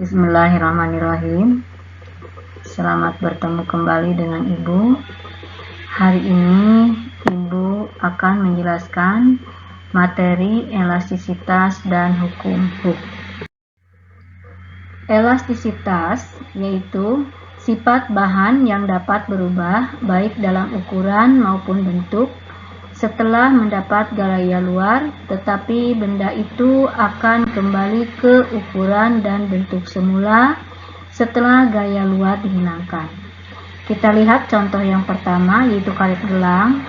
Bismillahirrahmanirrahim. Selamat bertemu kembali dengan Ibu. Hari ini Ibu akan menjelaskan materi elastisitas dan hukum Hooke. Elastisitas yaitu sifat bahan yang dapat berubah baik dalam ukuran maupun bentuk setelah mendapat gaya luar, tetapi benda itu akan kembali ke ukuran dan bentuk semula setelah gaya luar dihilangkan. Kita lihat contoh yang pertama, yaitu karet gelang.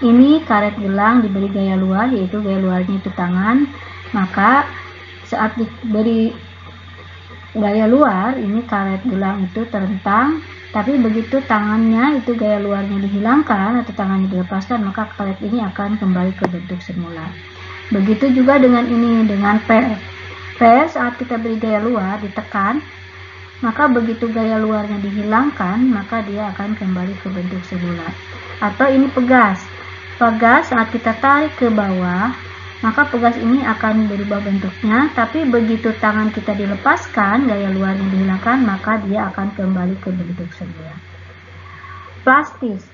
Ini karet gelang diberi gaya luar, yaitu gaya luarnya itu tangan. Maka saat diberi gaya luar, ini karet gelang itu terentang. Tapi begitu tangannya itu gaya luarnya dihilangkan atau tangannya dilepaskan, maka karet ini akan kembali ke bentuk semula. Begitu juga dengan ini, dengan per. Per saat kita beri gaya luar ditekan, maka begitu gaya luarnya dihilangkan, maka dia akan kembali ke bentuk semula. Atau ini pegas. Pegas saat kita tarik ke bawah, maka pegas ini akan berubah bentuknya, tapi begitu tangan kita dilepaskan, gaya luarnya dihilangkan, maka dia akan kembali ke bentuk semula. Plastis.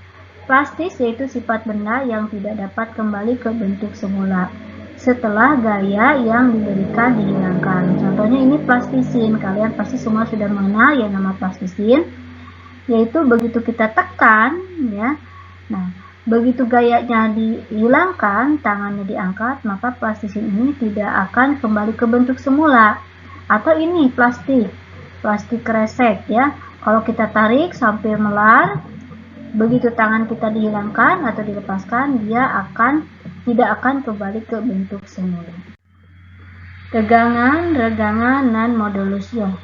Plastis yaitu sifat benda yang tidak dapat kembali ke bentuk semula setelah gaya yang diberikan dihilangkan. Contohnya ini plastisin. Kalian pasti semua sudah mengenal ya nama plastisin, yaitu begitu kita tekan ya. Nah, begitu gayanya dihilangkan, tangannya diangkat, maka plastisin ini tidak akan kembali ke bentuk semula. Atau ini plastik kresek ya. Kalau kita tarik sampai melar, begitu tangan kita dihilangkan atau dilepaskan, dia tidak akan kembali ke bentuk semula. Tegangan, regangan, dan modulus Young.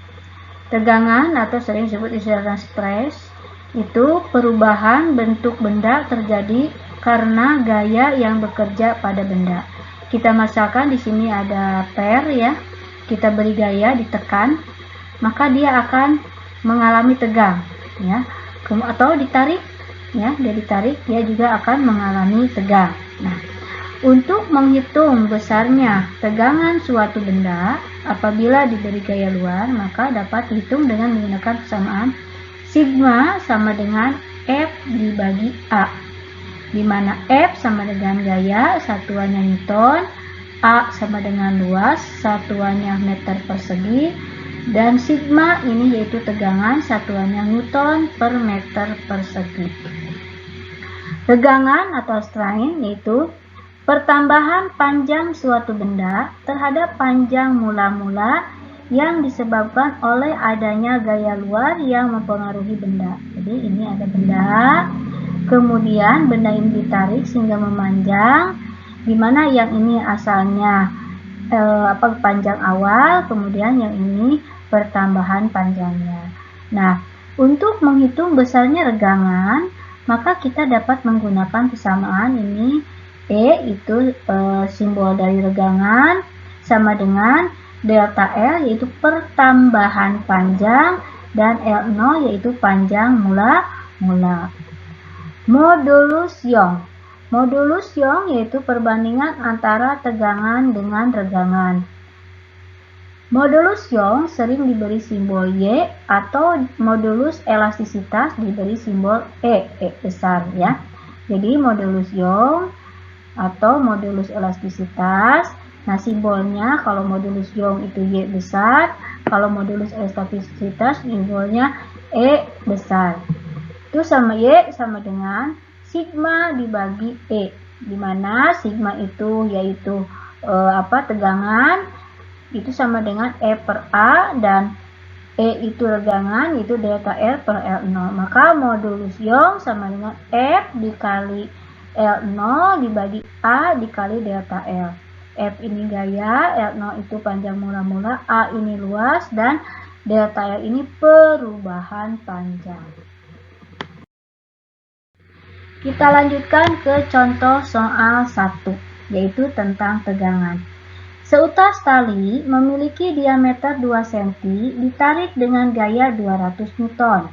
Tegangan atau sering disebut istilah stres itu perubahan bentuk benda terjadi karena gaya yang bekerja pada benda. Kita misalkan di sini ada per ya, kita beri gaya ditekan, maka dia akan mengalami tegang ya, atau ditarik ya, dia juga akan mengalami tegang. Nah, untuk menghitung besarnya tegangan suatu benda apabila diberi gaya luar, maka dapat dihitung dengan menggunakan persamaan sigma sama dengan F dibagi A, di mana F sama dengan gaya, satuannya Newton, A sama dengan luas, satuannya meter persegi, dan sigma ini yaitu tegangan, satuannya Newton per meter persegi. Regangan atau strain yaitu pertambahan panjang suatu benda terhadap panjang mula-mula yang disebabkan oleh adanya gaya luar yang mempengaruhi benda. Jadi ini ada benda, kemudian benda ini ditarik sehingga memanjang, di mana yang ini asalnya panjang awal, kemudian yang ini pertambahan panjangnya. Nah, untuk menghitung besarnya regangan, maka kita dapat menggunakan persamaan ini. E itu simbol dari regangan sama dengan delta L yaitu pertambahan panjang, dan L0 yaitu panjang mula-mula. Modulus Young. Modulus Young yaitu perbandingan antara tegangan dengan regangan. Modulus Young sering diberi simbol Y atau modulus elastisitas diberi simbol E besar ya. Jadi modulus Young atau modulus elastisitas, nah simbolnya kalau modulus Young itu Y besar, kalau modulus elastisitas simbolnya E besar. Itu sama Y sama dengan sigma dibagi E, di mana sigma itu yaitu tegangan, itu sama dengan E per A, dan E itu regangan, itu delta R per L0. Maka modulus Young sama dengan F dikali L0 dibagi A dikali delta L. F ini gaya, L0 itu panjang mula-mula, A ini luas, dan delta L ini perubahan panjang. Kita lanjutkan ke contoh soal 1, yaitu tentang tegangan. Seutas tali memiliki diameter 2 cm ditarik dengan gaya 200 Newton.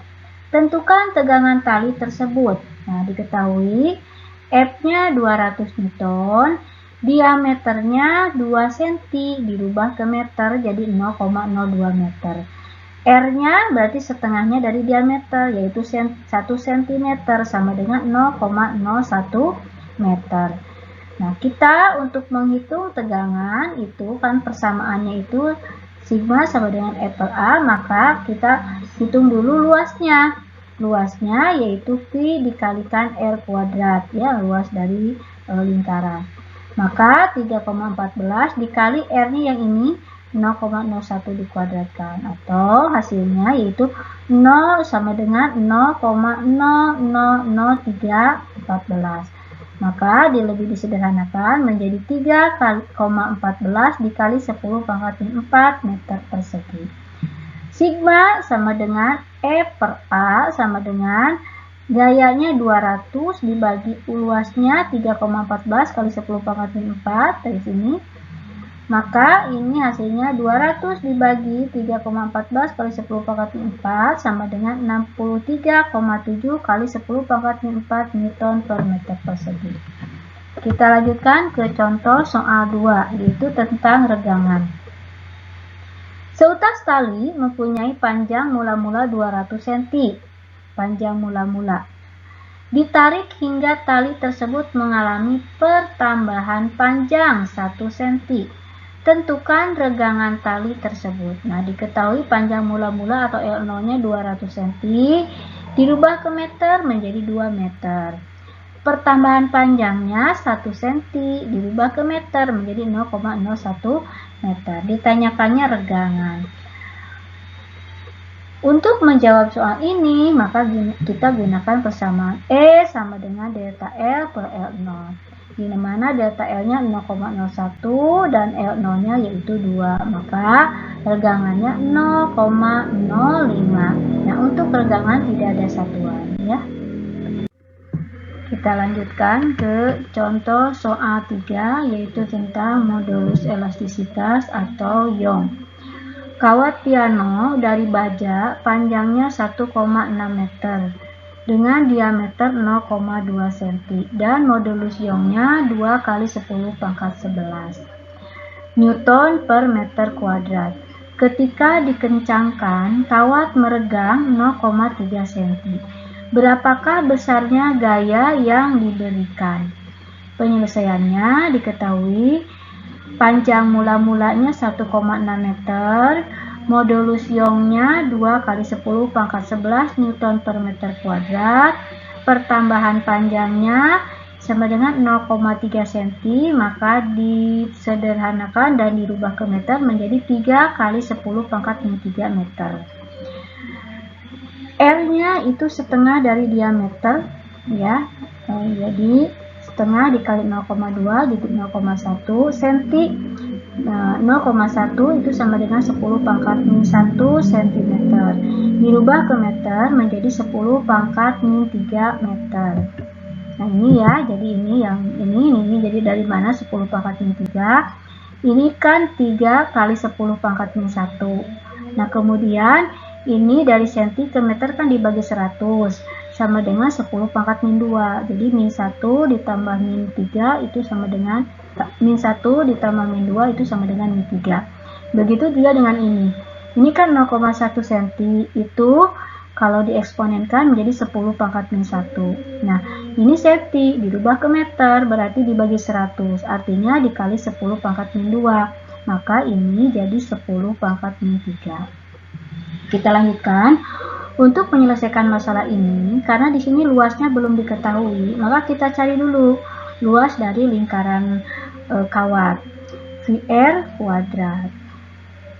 Tentukan tegangan tali tersebut. Nah, diketahui F-nya 200 Newton, diameternya 2 cm dirubah ke meter jadi 0,02 meter. R-nya berarti setengahnya dari diameter, yaitu 1 cm sama dengan 0,01 meter. Nah, kita untuk menghitung tegangan itu kan persamaannya itu sigma sama dengan E per A, maka kita hitung dulu luasnya. Luasnya yaitu Pi dikalikan R kuadrat, ya, luas dari lingkaran. Maka 3,14 dikali R-nya yang ini 0,01 dikuadratkan, atau hasilnya yaitu 0 sama dengan 0,0000314. Maka lebih disederhanakan menjadi 3,14 dikali 10 pangkat min 4 meter persegi. Sigma sama dengan E per A sama dengan gayanya 200 dibagi luasnya 3,14 kali 10 pangkat min 4 dari sini. Maka ini hasilnya 200 dibagi 3,14 kali 10 pangkat min 4 sama dengan 63,7 kali 10 pangkat min 4 Newton per meter persegi. Kita lanjutkan ke contoh soal 2, yaitu tentang regangan. Seutas tali mempunyai panjang mula-mula 200 cm. Panjang mula-mula. Ditarik hingga tali tersebut mengalami pertambahan panjang 1 cm. Tentukan regangan tali tersebut. Nah, diketahui panjang mula-mula atau L0-nya 200 cm, dirubah ke meter menjadi 2 meter. Pertambahan panjangnya 1 cm, dirubah ke meter menjadi 0,01 meter. Ditanyakannya regangan. Untuk menjawab soal ini, maka kita gunakan persamaan E sama dengan delta L per L0. Di mana delta L-nya 0,01 dan L0-nya yaitu 2, maka regangannya 0,05. Nah, untuk regangan tidak ada satuan, ya. Kita lanjutkan ke contoh soal 3, yaitu tentang modulus elastisitas atau Young. Kawat piano dari baja panjangnya 1,6 meter dengan diameter 0,2 cm dan modulus Young-nya 2 kali 10 pangkat 11 Newton per meter kuadrat. Ketika dikencangkan, kawat meregang 0,3 cm. Berapakah besarnya gaya yang diberikan? Penyelesaiannya diketahui panjang mula-mulanya 1,6 meter, modulus Young-nya 2 kali 10 pangkat 11 Newton per meter kuadrat, pertambahan panjangnya sama dengan 0,3 cm, maka disederhanakan dan dirubah ke meter menjadi 3 kali 10 pangkat min 3 meter. R-nya itu setengah dari diameter, ya, jadi setengah dikali 0,2 jadi 0,1 cm. 0,1 itu sama dengan 10 pangkat min 1 cm. Dirubah ke meter menjadi 10 pangkat min 3 meter. Nah, ini ya, jadi ini yang ini jadi dari mana 10 pangkat min 3? Ini kan 3 kali 10 pangkat min 1. Nah, kemudian ini dari cm ke meter kan dibagi 100 sama dengan 10 pangkat min 2. Jadi min 1 ditambah min 3 itu sama dengan min 1 ditambah min 2 itu sama dengan min 3. Begitu juga dengan ini. Ini kan 0,1 cm itu kalau dieksponenkan menjadi 10 pangkat min 1. Nah, ini cm dirubah ke meter berarti dibagi 100. Artinya dikali 10 pangkat min 2. Maka ini jadi 10 pangkat min 3. Kita lanjutkan. Untuk menyelesaikan masalah ini, karena di sini luasnya belum diketahui, maka kita cari dulu luas dari lingkaran kawat. VR kuadrat.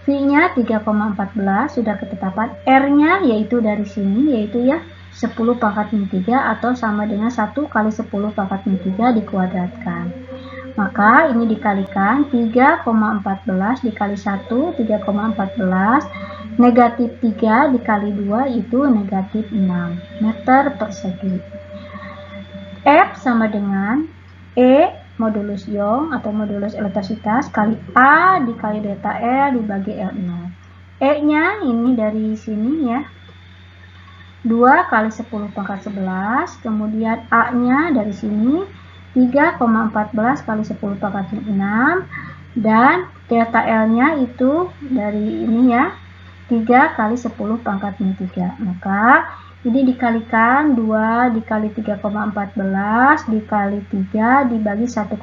V-nya 3,14 sudah ketetapan. R-nya yaitu dari sini, yaitu ya 10 pangkat min 3 atau sama dengan 1 kali 10 pangkat min 3 dikuadratkan. Maka ini dikalikan 3,14 dikali 1, 3,14. Negatif 3 dikali 2 itu negatif 6 meter persegi. F sama dengan E modulus Young atau modulus elastisitas kali A dikali delta L dibagi L0. E-nya ini dari sini ya. 2 kali 10 pangkat 11. Kemudian A-nya dari sini 3,14 kali 10 pangkat 6. Dan delta L-nya itu dari ini ya. 3 kali 10 pangkat min 3. Maka ini dikalikan 2 dikali 3,14 dikali 3 dibagi 1,6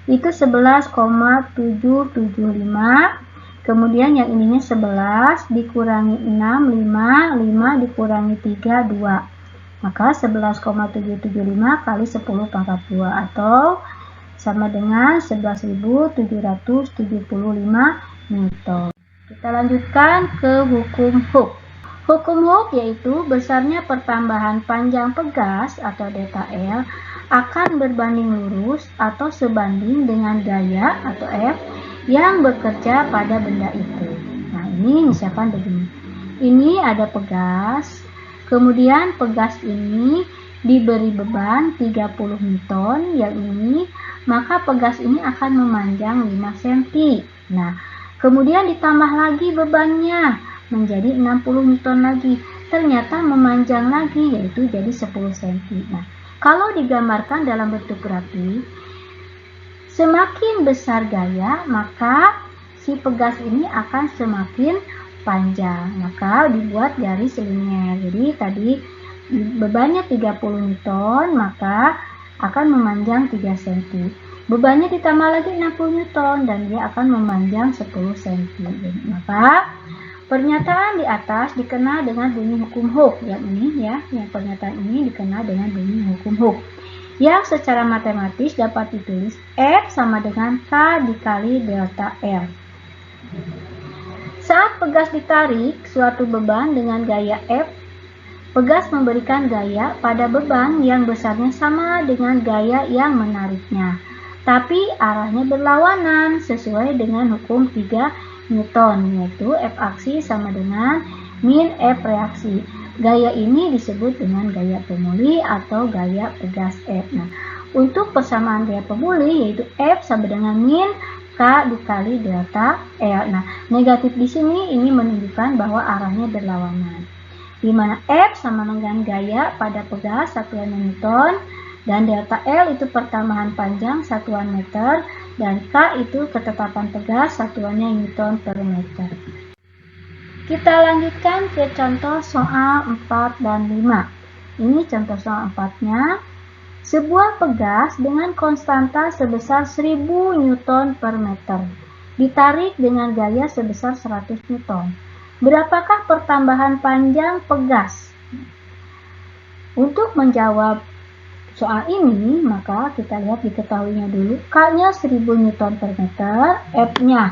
itu 11,775. Kemudian yang ininya 11 dikurangi 6, 5 dikurangi 3, 2. Maka 11,775 kali 10 pangkat 2 atau sama dengan 11.775 Newton. Kita lanjutkan ke hukum Hooke. Hukum Hooke yaitu besarnya pertambahan panjang pegas atau delta L akan berbanding lurus atau sebanding dengan gaya atau F yang bekerja pada benda itu. Nah, ini misalkan begini. Ini ada pegas, kemudian pegas ini diberi beban 30 Newton yang ini, maka pegas ini akan memanjang 5 cm. Nah, kemudian ditambah lagi bebannya menjadi 60 Newton lagi. Ternyata memanjang lagi yaitu jadi 10 cm. Nah, kalau digambarkan dalam bentuk grafik, semakin besar gaya, maka si pegas ini akan semakin panjang. Maka dibuat garis linier. Jadi tadi bebannya 30 Newton, maka akan memanjang 3 cm. Bebannya ditambah lagi 60 Newton dan dia akan memanjang 10 cm. Maka pernyataan di atas dikenal dengan bunyi hukum Hooke. Yang ini ya, yang pernyataan ini dikenal dengan bunyi hukum Hooke. Yang secara matematis dapat ditulis F sama dengan K dikali delta L. Saat pegas ditarik suatu beban dengan gaya F, pegas memberikan gaya pada beban yang besarnya sama dengan gaya yang menariknya. Tapi arahnya berlawanan sesuai dengan hukum 3 Newton, yaitu F aksi sama dengan min F reaksi. Gaya ini disebut dengan gaya pemulih atau gaya pegas F. Nah, untuk persamaan gaya pemulih yaitu F sama dengan min K dikali delta L. Nah, negatif di sini ini menunjukkan bahwa arahnya berlawanan. Di mana F sama dengan gaya pada pegas satuan Newton dan delta L itu pertambahan panjang satuan meter dan K itu ketetapan pegas satuannya Newton per meter. Kita lanjutkan ke contoh soal 4 dan 5. Ini contoh soal 4-nya. Sebuah pegas dengan konstanta sebesar 1000 Newton per meter ditarik dengan gaya sebesar 100 Newton. Berapakah pertambahan panjang pegas? Untuk menjawab soal ini, maka kita lihat diketahuinya dulu. K-nya 1000 Newton per meter, F-nya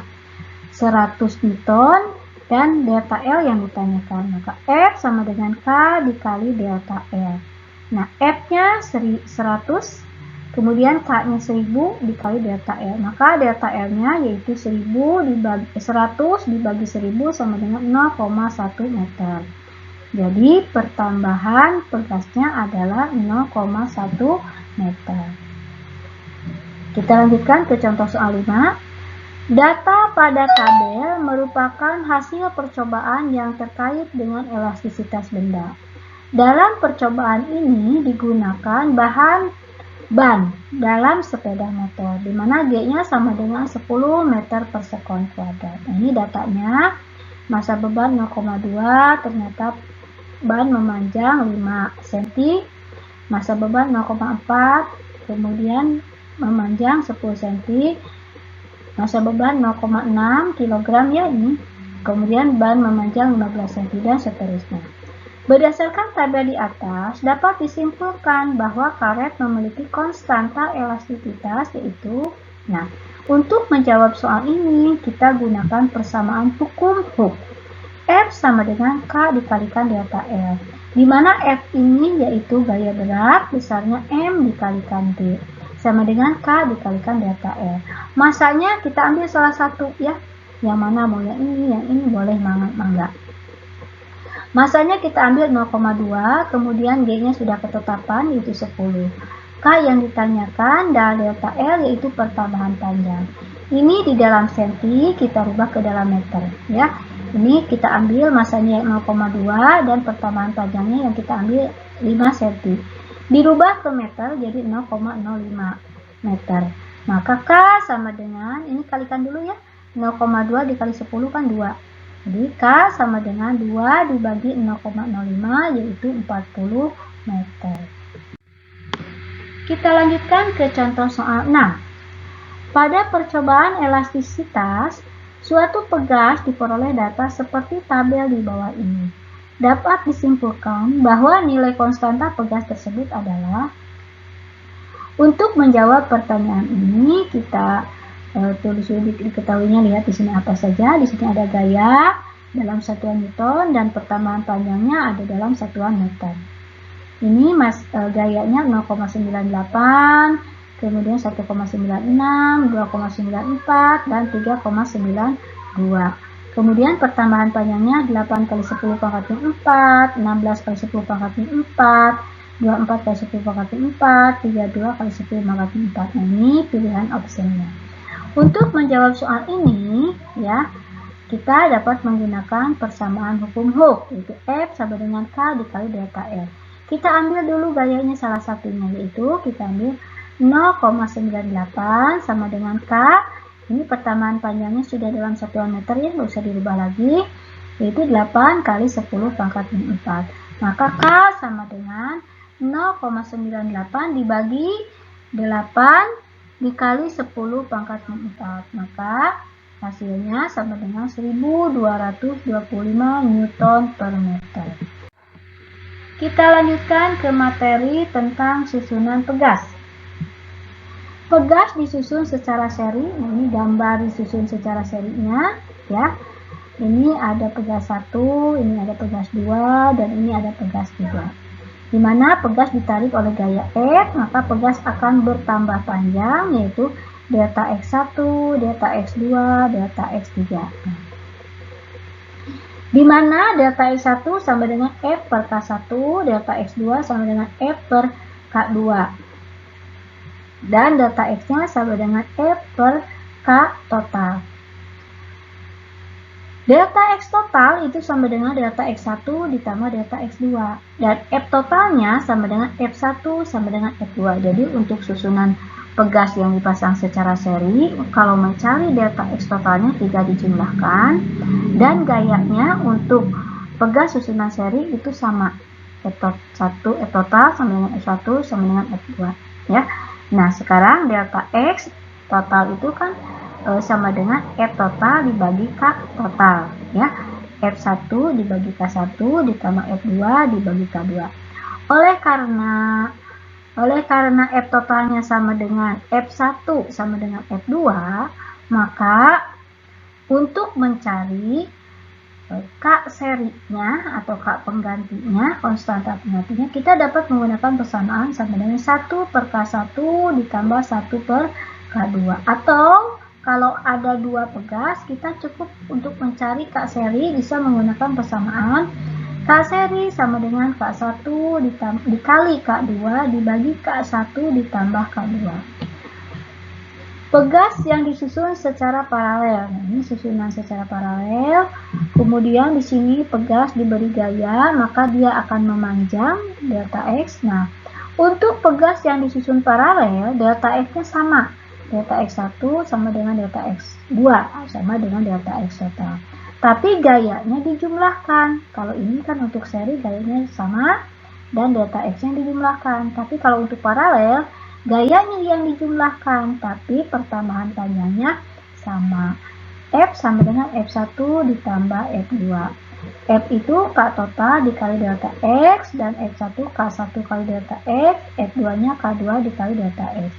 100 Newton, dan delta L yang ditanyakan. Maka F sama dengan K dikali delta L. Nah, F-nya 100, kemudian K-nya 1000 dikali delta L. Maka delta L-nya yaitu 100 dibagi 1000 sama dengan 0,1 meter. Jadi pertambahan pegasnya adalah 0,1 meter. Kita lanjutkan ke contoh soal 5. Data pada tabel merupakan hasil percobaan yang terkait dengan elastisitas benda. Dalam percobaan ini digunakan ban dalam sepeda motor, di mana G-nya sama dengan 10 meter per sekon kuadrat. Ini datanya, masa beban 0,2, ternyata ban memanjang 5 cm, masa beban 0,4, kemudian memanjang 10 cm, masa beban 0,6 kg ya ini, kemudian ban memanjang 15 cm dan seterusnya. Berdasarkan tabel di atas, dapat disimpulkan bahwa karet memiliki konstanta elastisitas yaitu, nah, untuk menjawab soal ini kita gunakan persamaan hukum Hooke. F sama dengan K dikalikan delta L, di mana F ini yaitu gaya berat besarnya M dikalikan D, sama dengan K dikalikan delta L. Masanya kita ambil salah satu ya, yang mana mau yang ini boleh mangga. Masanya kita ambil 0,2, kemudian G-nya sudah ketetapan yaitu 10. K yang ditanyakan dan delta L yaitu pertambahan panjang. Ini di dalam senti, kita rubah ke dalam meter ya. Ini kita ambil masanya yang 0,2 dan pertambahan panjangnya yang kita ambil 5 cm. Dirubah ke meter jadi 0,05 meter. Maka K sama dengan, ini kalikan dulu ya, 0,2 dikali 10 kan 2. Jadi K sama dengan 2 dibagi 0,05 yaitu 40 meter. Kita lanjutkan ke contoh soal 6. Pada percobaan elastisitas, suatu pegas diperoleh data seperti tabel di bawah ini. Dapat disimpulkan bahwa nilai konstanta pegas tersebut adalah. Untuk menjawab pertanyaan ini, kita tulis diketahuinya, lihat di sini apa saja. Di sini ada gaya dalam satuan Newton dan pertambahan panjangnya ada dalam satuan meter. Ini gayanya 0,98, kemudian 1,96, 2,94, dan 3,92. Kemudian pertambahan panjangnya 8 kali 10 pangkat 4, 16 kali 10 pangkat 4, 24 kali 10 pangkat 4, 32 kali 10 pangkat 4. Nah, ini pilihan opsinya. Untuk menjawab soal ini, ya, kita dapat menggunakan persamaan hukum Hooke, yaitu F sama dengan K dikali delta R. Kita ambil dulu gayanya salah satunya, yaitu kita ambil 0,98 sama dengan K. Ini pertambahan panjangnya sudah dalam satuan meter ya, nggak usah dirubah lagi, yaitu 8 kali 10 pangkat 4. Maka K sama dengan 0,98 dibagi 8 dikali 10 pangkat 4. Maka hasilnya sama dengan 1225 Newton per meter. Kita lanjutkan ke materi tentang susunan pegas. Pegas disusun secara seri. Nah, ini gambar disusun secara serinya, ya. Ini ada pegas 1, ini ada pegas 2, dan ini ada pegas 3. Di mana pegas ditarik oleh gaya F, maka pegas akan bertambah panjang, yaitu delta X1, delta X2, delta X3. Di mana delta X1 sama dengan F per K1, delta X2 sama dengan F per K2. Dan delta X-nya sama dengan F per K total. Delta X total itu sama dengan delta X1 ditambah delta X2. Dan F totalnya sama dengan F1 sama dengan F2. Jadi untuk susunan pegas yang dipasang secara seri, kalau mencari delta X totalnya 3 dijumlahkan, dan gayanya untuk pegas susunan seri itu sama, F total sama dengan F1 sama dengan F2, ya. Nah, sekarang delta X total itu kan sama dengan F total dibagi K total, ya. F1 dibagi K1 ditambah F2 dibagi K2. Oleh karena F totalnya sama dengan F1 sama dengan F2, maka untuk mencari K serinya atau K penggantinya, konstanta penggantinya, kita dapat menggunakan persamaan sama dengan 1 per K1 ditambah 1 per K2. Atau kalau ada dua pegas, kita cukup untuk mencari K seri bisa menggunakan persamaan K seri sama dengan K1 dikali K2 dibagi K1 ditambah K2. Pegas yang disusun secara paralel. Nah, ini susunan secara paralel. Kemudian di sini pegas diberi gaya, maka dia akan memanjang delta X. Nah, untuk pegas yang disusun paralel, delta X-nya sama. Delta X1 sama dengan delta X2 sama dengan delta X total. Tapi gayanya dijumlahkan. Kalau ini kan untuk seri gayanya sama dan delta X-nya dijumlahkan. Tapi kalau untuk paralel, gayanya yang dijumlahkan, tapi pertambahan panjangnya sama. F sama dengan F1 ditambah F2. F itu K total dikali delta X, dan F1 K1 kali delta X, F2-nya K2 dikali delta X.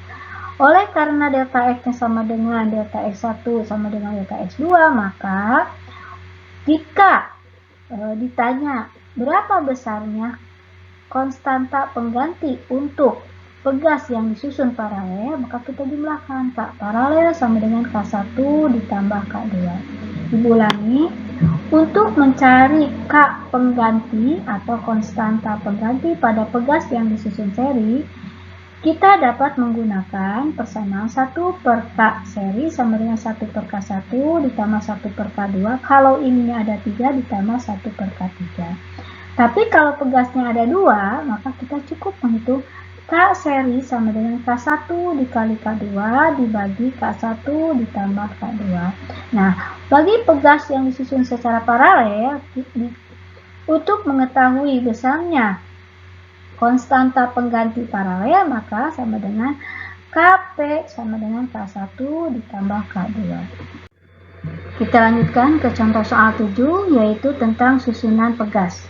Oleh karena delta X-nya sama dengan delta X1 sama dengan delta X2, maka jika ditanya berapa besarnya konstanta pengganti untuk pegas yang disusun paralel, maka kita jumlahkan. K paralel sama dengan K1 ditambah K2. Diulangi, untuk mencari K pengganti atau konstanta pengganti pada pegas yang disusun seri, kita dapat menggunakan persamaan 1 per K seri sama dengan 1 per K1 ditambah 1 per K2. Kalau ini ada 3 ditambah 1 per K3. Tapi kalau pegasnya ada 2, maka kita cukup menghitung K seri sama dengan K1 dikali K2 dibagi K1 ditambah K2. Nah, bagi pegas yang disusun secara paralel, untuk mengetahui besarnya konstanta pengganti paralel, maka sama dengan Kp sama dengan K1 ditambah K2. Kita lanjutkan ke contoh soal 7, yaitu tentang susunan pegas.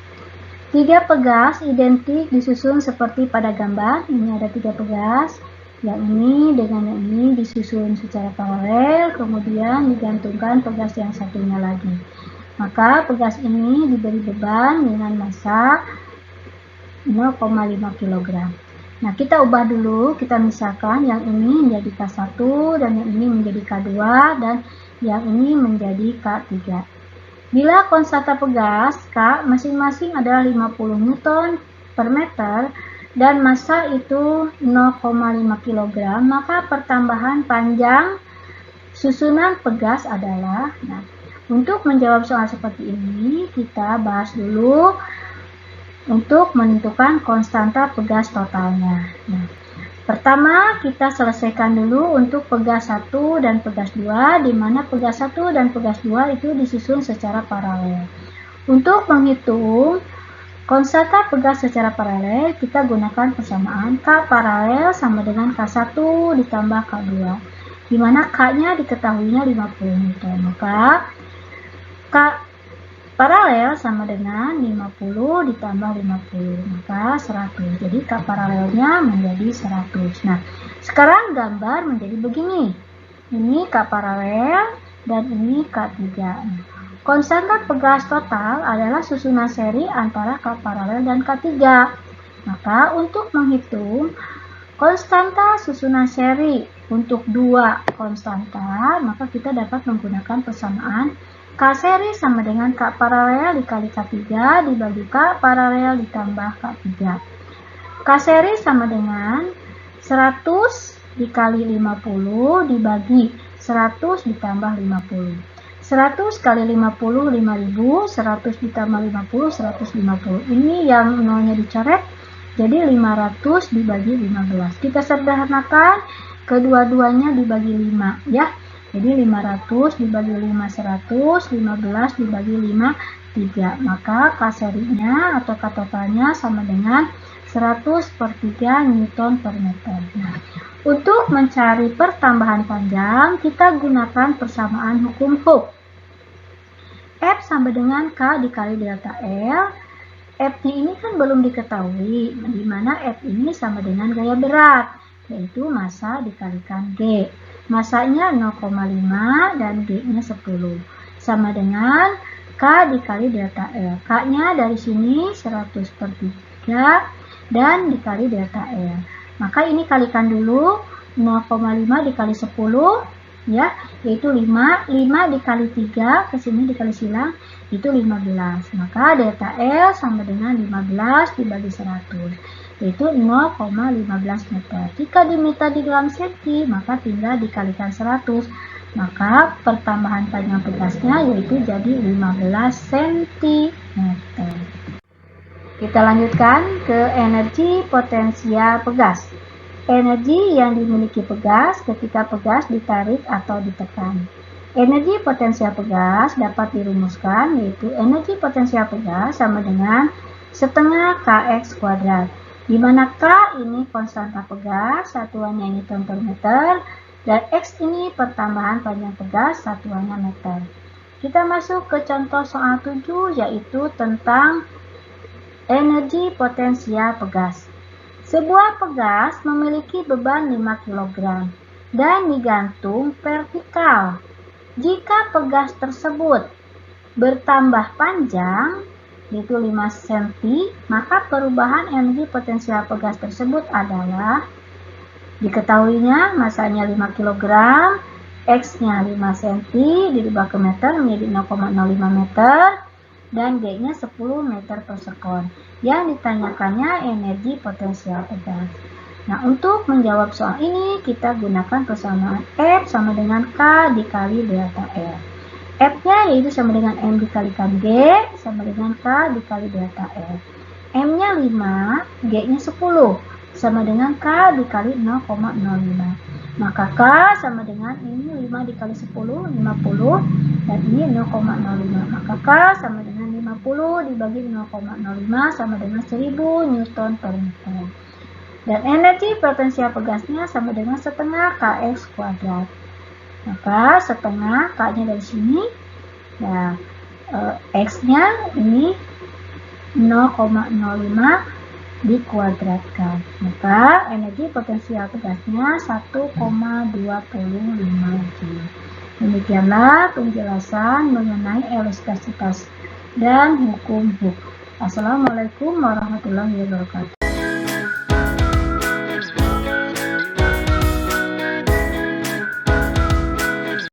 3 pegas identik disusun seperti pada gambar. Ini ada 3 pegas. Yang ini dengan yang ini disusun secara paralel, kemudian digantungkan pegas yang satunya lagi. Maka pegas ini diberi beban dengan massa 0,5 kg. Nah, kita ubah dulu, kita misalkan yang ini menjadi K1 dan yang ini menjadi K2 dan yang ini menjadi K3. Bila konstanta pegas K masing-masing adalah 50 Newton per meter dan massa itu 0,5 kg, maka pertambahan panjang susunan pegas adalah, nah, untuk menjawab soal seperti ini, kita bahas dulu untuk menentukan konstanta pegas totalnya. Nah, pertama kita selesaikan dulu untuk pegas 1 dan pegas 2, di mana pegas 1 dan pegas 2 itu disusun secara paralel. Untuk menghitung konstanta pegas secara paralel, kita gunakan persamaan K paralel sama dengan K1 ditambah K2, di mana K-nya diketahuinya 50 Newton. Maka K paralel sama dengan 50 ditambah 50, maka 100. Jadi K paralelnya menjadi 100. Nah, sekarang gambar menjadi begini. Ini K paralel dan ini K3. Konstanta pegas total adalah susunan seri antara K paralel dan K3. Maka untuk menghitung konstanta susunan seri untuk 2 konstanta, maka kita dapat menggunakan persamaan K seri sama dengan K paralel dikali K3 dibagi K paralel ditambah K3. K seri sama dengan 100 dikali 50 dibagi 100 ditambah 50. 100 kali 50, 5000, 100 ditambah 50, 150. Ini yang nolnya dicoret, jadi 500 dibagi 15. Kita sederhanakan, kedua-duanya dibagi 5, ya. Jadi 500 dibagi 5, 100, 15 dibagi 5, 3. Maka K serinya atau K totalnya sama dengan 100 per 3 Newton per meter. Nah, untuk mencari pertambahan panjang, kita gunakan persamaan hukum Hooke. F sama dengan K dikali delta L. F-nya ini kan belum diketahui, di mana F ini sama dengan gaya berat, yaitu massa dikalikan G. Massanya 0,5 dan G-nya 10. Sama dengan K dikali delta L. K-nya dari sini 100 per 3 dan dikali delta L. Maka ini kalikan dulu, 0,5 dikali 10, ya, yaitu 5. 5 dikali 3, ke sini dikali silang, itu 15. Maka delta L sama dengan 15 dibagi 100. Yaitu 0,15 meter. Jika diminta di dalam senti, maka tinggal dikalikan 100. Maka pertambahan panjang pegasnya yaitu jadi 15 cm. Kita lanjutkan ke energi potensial pegas. Energi yang dimiliki pegas ketika pegas ditarik atau ditekan. Energi potensial pegas dapat dirumuskan yaitu energi potensial pegas sama dengan setengah Kx kuadrat. Di mana K ini konstanta pegas, satuannya Newton per meter, dan X ini pertambahan panjang pegas, satuannya meter. Kita masuk ke contoh soal 7, yaitu tentang energi potensial pegas. Sebuah pegas memiliki beban 5 kg dan digantung vertikal. Jika pegas tersebut bertambah panjang, yaitu 5 cm, maka perubahan energi potensial pegas tersebut adalah diketahuinya massanya 5 kg, X-nya 5 cm, dirubah ke meter menjadi 0,05 meter, dan G-nya 10 meter per sekon. Yang ditanyakannya energi potensial pegas. Nah, untuk menjawab soal ini, kita gunakan persamaan F sama dengan K dikali delta L. F-nya yaitu sama dengan M dikalikan G, sama dengan K dikali delta L. M-nya 5, G-nya 10. sama dengan K dikali 0,05. Maka K sama dengan ini 5 dikali 10, 50, dan ini 0,05. Maka K sama dengan 50 dibagi 0,05 sama dengan 1000 Newton per meter. Dan energi potensial pegasnya sama dengan setengah Kx kuadrat. Maka setengah K-nya dari sini, ya X-nya ini 0,05 dikuadratkan. Maka energi potensial tegasnya 1,25 Joule. Demikianlah penjelasan mengenai elastisitas dan hukum Hooke. Assalamualaikum warahmatullahi wabarakatuh.